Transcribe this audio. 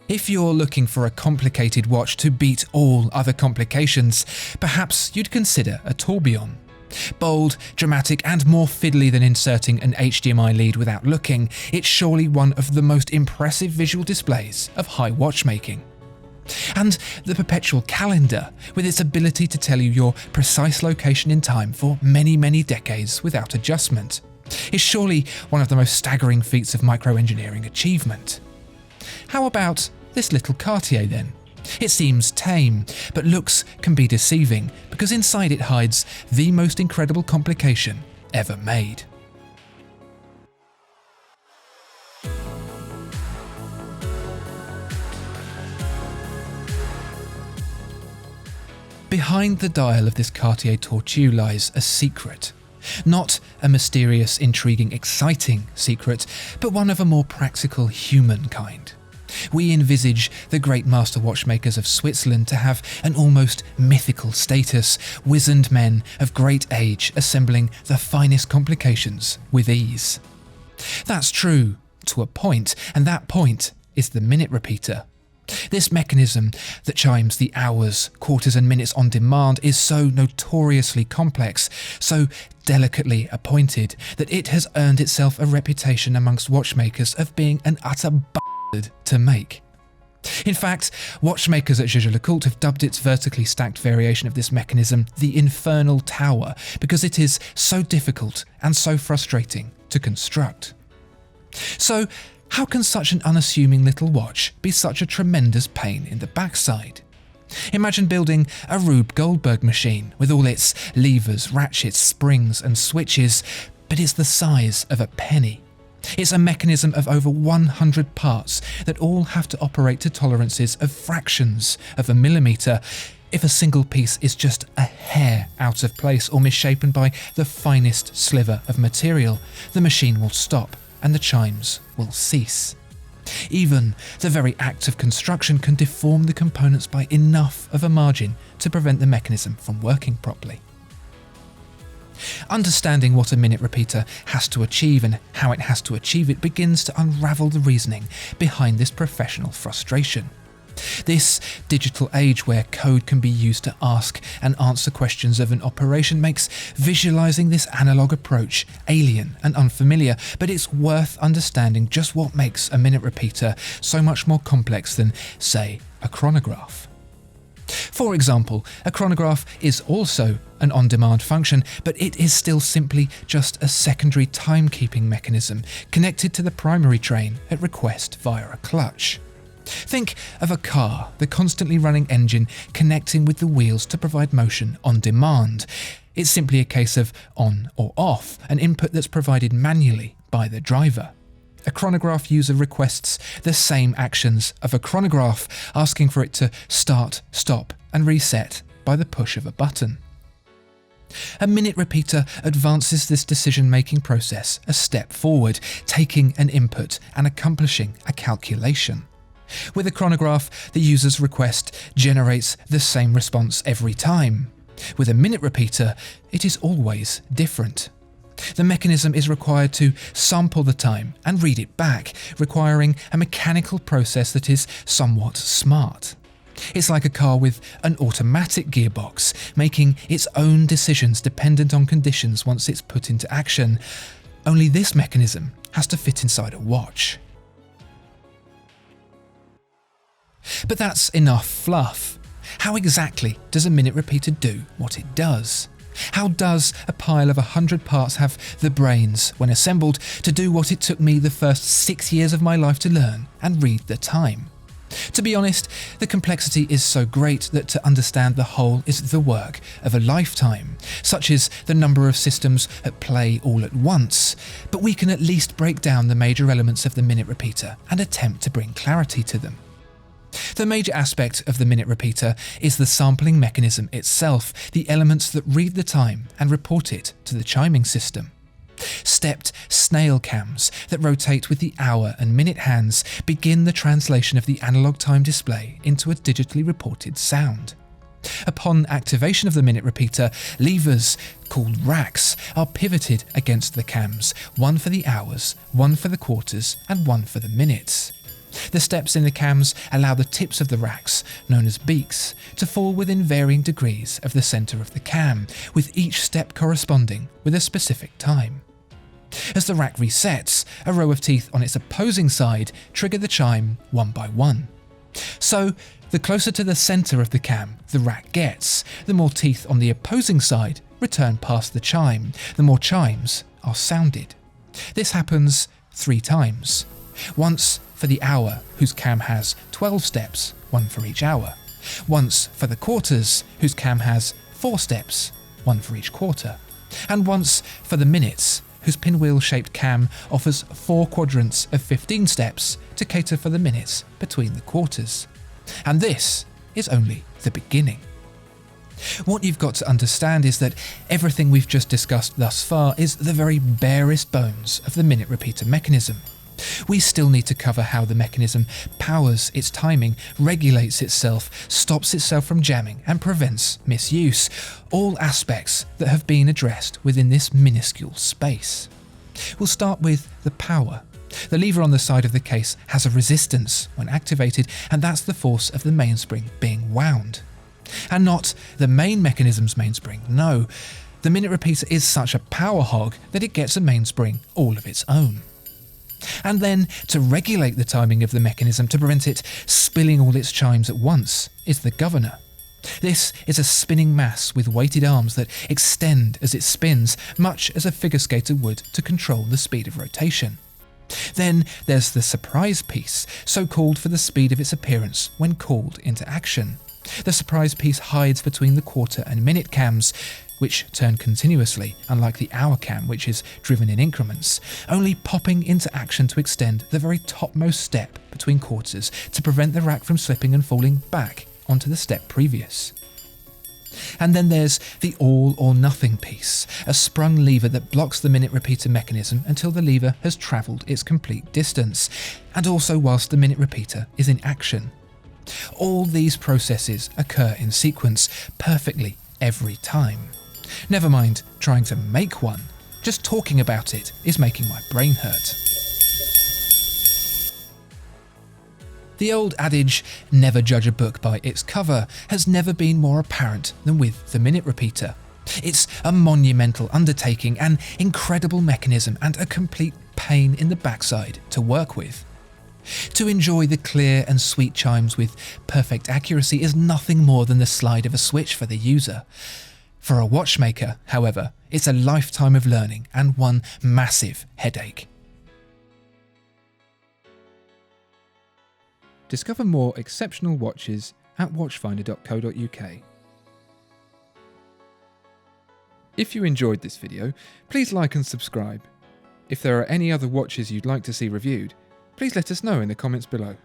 If you're looking for a complicated watch to beat all other complications, perhaps you'd consider a tourbillon. Bold, dramatic and more fiddly than inserting an HDMI lead without looking, it's surely one of the most impressive visual displays of high watchmaking. And the perpetual calendar, with its ability to tell you your precise location in time for many, many decades without adjustment, is surely one of the most staggering feats of microengineering achievement. How about this little Cartier then? It seems tame, but looks can be deceiving because inside it hides the most incredible complication ever made. Behind the dial of this Cartier Tortue lies a secret. Not a mysterious, intriguing, exciting secret, but one of a more practical human kind. We envisage the great master watchmakers of Switzerland to have an almost mythical status, wizened men of great age assembling the finest complications with ease. That's true to a point, and that point is the minute repeater. This mechanism that chimes the hours, quarters and minutes on demand is so notoriously complex, so delicately appointed, that it has earned itself a reputation amongst watchmakers of being an utter bastard to make. In fact, watchmakers at Jaeger-LeCoultre have dubbed its vertically stacked variation of this mechanism the Infernal Tower because it is so difficult and so frustrating to construct. So, how can such an unassuming little watch be such a tremendous pain in the backside? Imagine building a Rube Goldberg machine with all its levers, ratchets, springs and switches, but it's the size of a penny. It's a mechanism of over 100 parts that all have to operate to tolerances of fractions of a millimetre. If a single piece is just a hair out of place or misshapen by the finest sliver of material, the machine will stop and the chimes will cease. Even the very act of construction can deform the components by enough of a margin to prevent the mechanism from working properly. Understanding what a minute repeater has to achieve and how it has to achieve it begins to unravel the reasoning behind this professional frustration. This digital age where code can be used to ask and answer questions of an operation makes visualizing this analog approach alien and unfamiliar, but it's worth understanding just what makes a minute repeater so much more complex than, say, a chronograph. For example, a chronograph is also an on-demand function, but it is still simply just a secondary timekeeping mechanism connected to the primary train at request via a clutch. Think of a car, the constantly running engine connecting with the wheels to provide motion on demand. It's simply a case of on or off, an input that's provided manually by the driver. A chronograph user requests the same actions of a chronograph, asking for it to start, stop and reset by the push of a button. A minute repeater advances this decision-making process a step forward, taking an input and accomplishing a calculation. With a chronograph, the user's request generates the same response every time. With a minute repeater, it is always different. The mechanism is required to sample the time and read it back, requiring a mechanical process that is somewhat smart. It's like a car with an automatic gearbox, making its own decisions dependent on conditions once it's put into action. Only this mechanism has to fit inside a watch. But that's enough fluff. How exactly does a minute repeater do what it does? How does a pile of 100 parts have the brains, when assembled, to do what it took me the first 6 years of my life to learn and read the time? To be honest, the complexity is so great that to understand the whole is the work of a lifetime, such as the number of systems at play all at once, but we can at least break down the major elements of the minute repeater and attempt to bring clarity to them. The major aspect of the minute repeater is the sampling mechanism itself, the elements that read the time and report it to the chiming system. Stepped snail cams that rotate with the hour and minute hands begin the translation of the analog time display into a digitally reported sound. Upon activation of the minute repeater, levers, called racks, are pivoted against the cams, one for the hours, one for the quarters, and one for the minutes. The steps in the cams allow the tips of the racks, known as beaks, to fall within varying degrees of the centre of the cam, with each step corresponding with a specific time. As the rack resets, a row of teeth on its opposing side trigger the chime one by one. So, the closer to the centre of the cam the rack gets, the more teeth on the opposing side return past the chime, the more chimes are sounded. This happens 3 times. Once for the hour, whose cam has 12 steps, 1 for each hour. Once for the quarters, whose cam has 4 steps, 1 for each quarter. And once for the minutes, whose pinwheel-shaped cam offers 4 quadrants of 15 steps to cater for the minutes between the quarters. And this is only the beginning. What you've got to understand is that everything we've just discussed thus far is the very barest bones of the minute repeater mechanism. We still need to cover how the mechanism powers its timing, regulates itself, stops itself from jamming and prevents misuse, all aspects that have been addressed within this minuscule space. We'll start with the power. The lever on the side of the case has a resistance when activated, and that's the force of the mainspring being wound. And not the main mechanism's mainspring, no. The minute repeater is such a power hog that it gets a mainspring all of its own. And then, to regulate the timing of the mechanism to prevent it spilling all its chimes at once, is the governor. This is a spinning mass with weighted arms that extend as it spins, much as a figure skater would to control the speed of rotation. Then there's the surprise piece, so called for the speed of its appearance when called into action. The surprise piece hides between the quarter and minute cams, which turn continuously, unlike the hour cam, which is driven in increments, only popping into action to extend the very topmost step between quarters to prevent the rack from slipping and falling back onto the step previous. And then there's the all or nothing piece, a sprung lever that blocks the minute repeater mechanism until the lever has travelled its complete distance, and also whilst the minute repeater is in action. All these processes occur in sequence, perfectly every time. Never mind trying to make one, just talking about it is making my brain hurt. The old adage, never judge a book by its cover, has never been more apparent than with the minute repeater. It's a monumental undertaking, an incredible mechanism, and a complete pain in the backside to work with. To enjoy the clear and sweet chimes with perfect accuracy is nothing more than the slide of a switch for the user. For a watchmaker, however, it's a lifetime of learning and one massive headache. Discover more exceptional watches at watchfinder.co.uk. If you enjoyed this video, please like and subscribe. If there are any other watches you'd like to see reviewed, please let us know in the comments below.